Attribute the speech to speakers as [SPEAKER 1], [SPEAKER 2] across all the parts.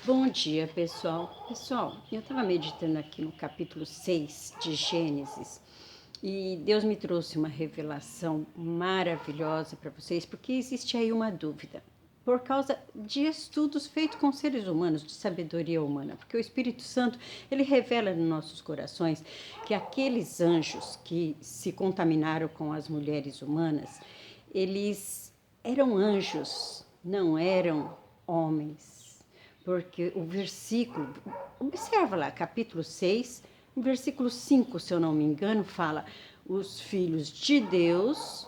[SPEAKER 1] Bom dia, pessoal. Pessoal, eu estava meditando aqui no capítulo 6 de Gênesis e Deus me trouxe uma revelação maravilhosa para vocês, porque existe aí uma dúvida. Por causa de estudos feitos com seres humanos, de sabedoria humana, porque o Espírito Santo, ele revela nos nossos corações que aqueles anjos que se contaminaram com as mulheres humanas, eles eram anjos, não eram homens. Porque o versículo, observa lá, capítulo 6, o versículo 5, se eu não me engano, fala: os filhos de Deus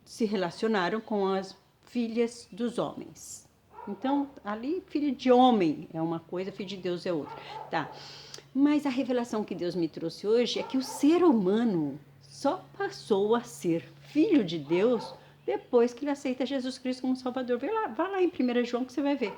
[SPEAKER 1] se relacionaram com as filhas dos homens. Então, ali, filho de homem é uma coisa, filho de Deus é outra. Tá. Mas a revelação que Deus me trouxe hoje é que o ser humano só passou a ser filho de Deus depois que ele aceita Jesus Cristo como Salvador. Vai lá em 1 João que você vai ver.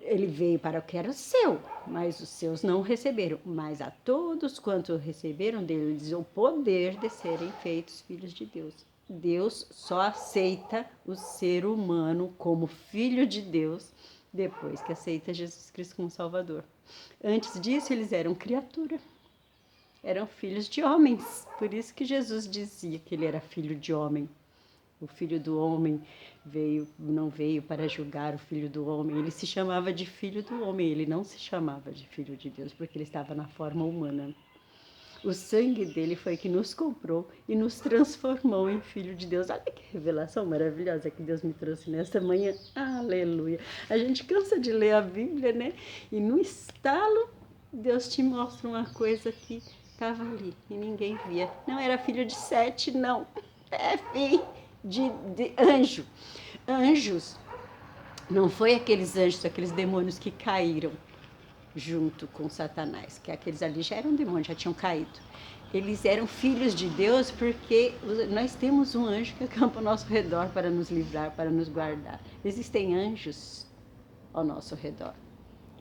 [SPEAKER 1] Ele veio para o que era seu, mas os seus não receberam. Mas a todos quanto receberam deles o poder de serem feitos filhos de Deus. Deus só aceita o ser humano como filho de Deus depois que aceita Jesus Cristo como Salvador. Antes disso, eles eram criatura. Eram filhos de homens. Por isso que Jesus dizia que ele era filho de homem. O filho do homem não veio para julgar o filho do homem. Ele se chamava de filho do homem, ele não se chamava de filho de Deus, porque ele estava na forma humana. O sangue dele foi que nos comprou e nos transformou em filho de Deus. Olha que revelação maravilhosa que Deus me trouxe nesta manhã. Aleluia. A gente cansa de ler a Bíblia, né? E no estalo, Deus te mostra uma coisa que estava ali e ninguém via. Não era filho de Sete, não. É filho de anjo. Anjos. Não foi aqueles anjos, aqueles demônios que caíram junto com Satanás, que aqueles ali já eram demônios, já tinham caído. Eles eram filhos de Deus porque nós temos um anjo que acampa ao nosso redor para nos livrar, para nos guardar. Existem anjos ao nosso redor.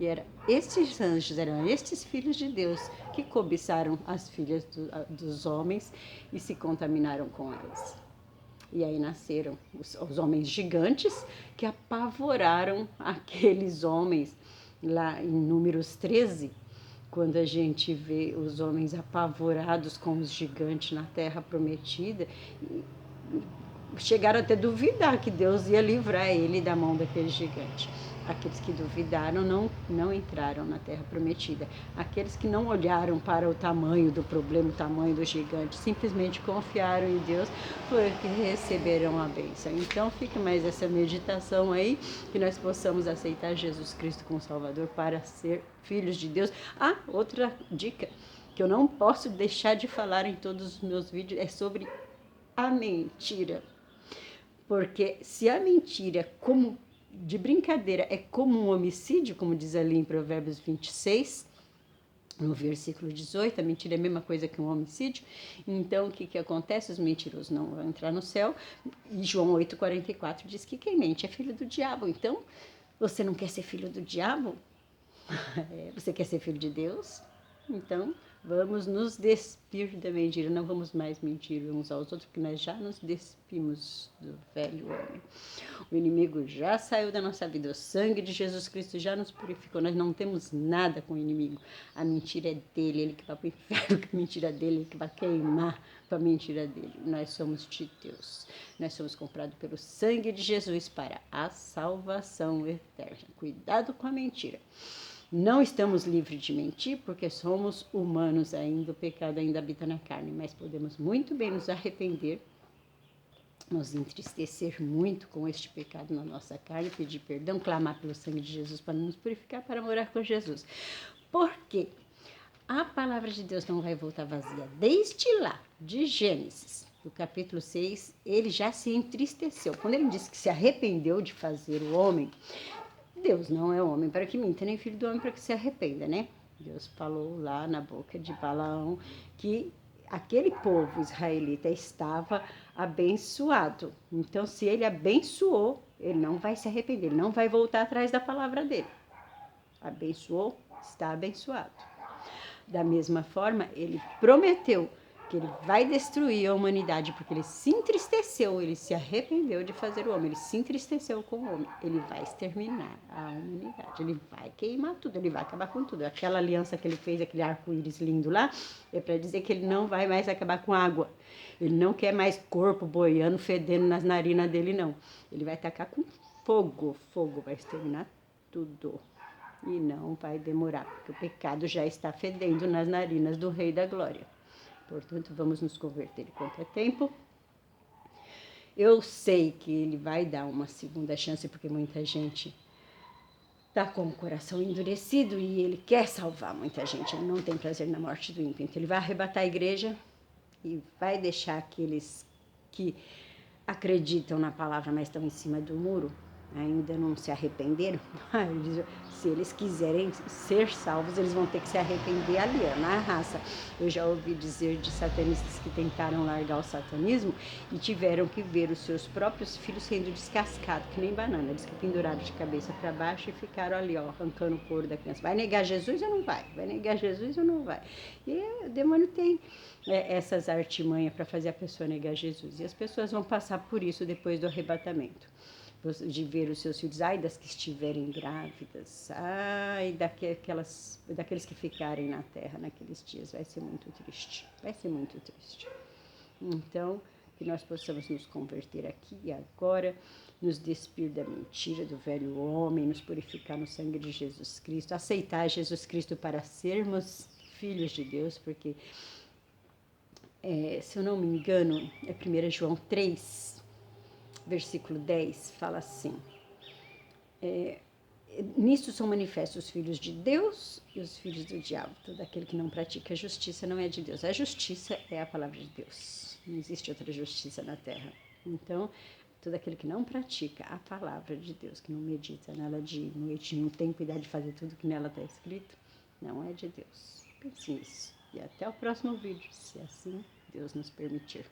[SPEAKER 1] E estes anjos eram estes filhos de Deus que cobiçaram as filhas dos homens e se contaminaram com elas. E aí nasceram os homens gigantes que apavoraram aqueles homens lá em Números 13, quando a gente vê os homens apavorados com os gigantes na terra prometida, chegaram até a duvidar que Deus ia livrar ele da mão daquele gigante. Aqueles que duvidaram não entraram na terra prometida. Aqueles que não olharam para o tamanho do problema, o tamanho do gigante, simplesmente confiaram em Deus, foi que receberam a bênção. Então fica mais essa meditação aí, que nós possamos aceitar Jesus Cristo como Salvador para ser filhos de Deus. Ah, outra dica que eu não posso deixar de falar em todos os meus vídeos é sobre a mentira. Porque se a mentira, como de brincadeira, é como um homicídio, como diz ali em Provérbios 26, no versículo 18, a mentira é a mesma coisa que um homicídio. Então, o que acontece? Os mentirosos não vão entrar no céu. E João 8,44 diz que quem mente é filho do diabo. Então, você não quer ser filho do diabo? Você quer ser filho de Deus? Então, vamos nos despir da mentira. Não vamos mais mentir uns aos outros, porque nós já nos despimos do velho homem. O inimigo já saiu da nossa vida. O sangue de Jesus Cristo já nos purificou. Nós não temos nada com o inimigo. A mentira é dele, ele que vai para o inferno com a mentira dele, ele que vai queimar com a mentira dele. Nós somos de Deus. Nós somos comprados pelo sangue de Jesus para a salvação eterna. Cuidado com a mentira. Não estamos livres de mentir porque somos humanos ainda, o pecado ainda habita na carne, mas podemos muito bem nos arrepender, nos entristecer muito com este pecado na nossa carne, pedir perdão, clamar pelo sangue de Jesus para nos purificar, para morar com Jesus. Por quê? A palavra de Deus não vai voltar vazia. Desde lá, de Gênesis, do capítulo 6, ele já se entristeceu. Quando ele disse que se arrependeu de fazer o homem, Deus não é homem para que minta, nem filho do homem para que se arrependa, né? Deus falou lá na boca de Balaão que aquele povo israelita estava abençoado. Então, se ele abençoou, ele não vai se arrepender, ele não vai voltar atrás da palavra dele. Abençoou, está abençoado. Da mesma forma, ele prometeu porque ele vai destruir a humanidade, porque ele se entristeceu, ele se arrependeu de fazer o homem, ele se entristeceu com o homem, ele vai exterminar a humanidade, ele vai queimar tudo, ele vai acabar com tudo. Aquela aliança que ele fez, aquele arco-íris lindo lá, é para dizer que ele não vai mais acabar com água, ele não quer mais corpo boiando, fedendo nas narinas dele, não. Ele vai atacar com fogo, fogo vai exterminar tudo. E não vai demorar, porque o pecado já está fedendo nas narinas do Rei da Glória. Portanto, vamos nos converter enquanto é tempo. Eu sei que ele vai dar uma segunda chance, porque muita gente está com o coração endurecido e ele quer salvar muita gente. Ele não tem prazer na morte do ímpio. Então, ele vai arrebatar a igreja e vai deixar aqueles que acreditam na palavra, mas estão em cima do muro, ainda não se arrependeram. Se eles quiserem ser salvos, eles vão ter que se arrepender ali, na raça. Eu já ouvi dizer de satanistas que tentaram largar o satanismo e tiveram que ver os seus próprios filhos sendo descascados, que nem banana. Eles que penduraram de cabeça para baixo e ficaram ali, arrancando o couro da criança. Vai negar Jesus ou não vai? Vai negar Jesus ou não vai? E o demônio tem essas artimanhas para fazer a pessoa negar Jesus. E as pessoas vão passar por isso depois do arrebatamento. De ver os seus filhos, ai das que estiverem grávidas, ai daqueles que ficarem na terra naqueles dias, vai ser muito triste, vai ser muito triste. Então, que nós possamos nos converter aqui e agora, nos despir da mentira do velho homem, nos purificar no sangue de Jesus Cristo, aceitar Jesus Cristo para sermos filhos de Deus, porque, se eu não me engano, é 1 João 3, versículo 10, fala assim, nisto são manifestos os filhos de Deus e os filhos do diabo. Todo aquele que não pratica a justiça não é de Deus. A justiça é a palavra de Deus. Não existe outra justiça na terra. Então, todo aquele que não pratica a palavra de Deus, que não medita nela de noite, não tem cuidado de fazer tudo que nela está escrito, não é de Deus. Pense nisso. E até o próximo vídeo, se assim Deus nos permitir.